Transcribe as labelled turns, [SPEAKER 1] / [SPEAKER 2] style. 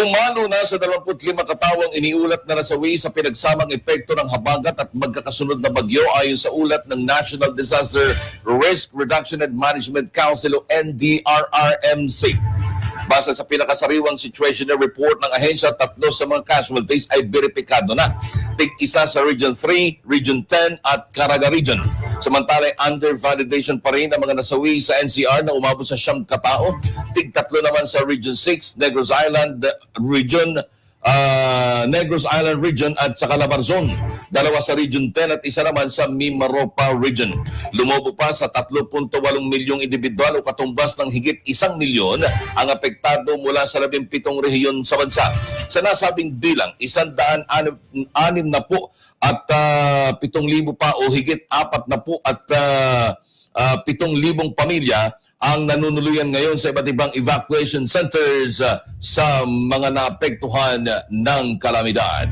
[SPEAKER 1] Dumalo na sa 25 katawang iniulat na nasawi sa pinagsamang epekto ng habagat at magkakasunod na bagyo ayon sa ulat ng National Disaster Risk Reduction and Management Council o NDRRMC. Base sa pinakasariwang situational report ng ahensya, 3 sa mga casualties ay beripikado na. Tig-isa sa Region 3, Region 10 at Caraga Region. Samantala, under validation pa rin ang mga nasawi sa NCR na umabot sa 9 katao. Tig-3 naman sa Region 6, Negros Island Region, Negros Island Region at sa Calabarzon. 2 sa Region 10 at 1 naman sa Mimaropa Region. Lumobo pa sa 3.8 milyong individual o katumbas ng higit 1 milyon ang apektado mula sa 17 rehiyon sa bansa. Sa nasabing bilang, 106 na po at 7,000 pa o higit 4 na po at 7,000 pamilya ang nanunuluyan ngayon sa iba't ibang evacuation centers sa mga naapektuhan ng kalamidad.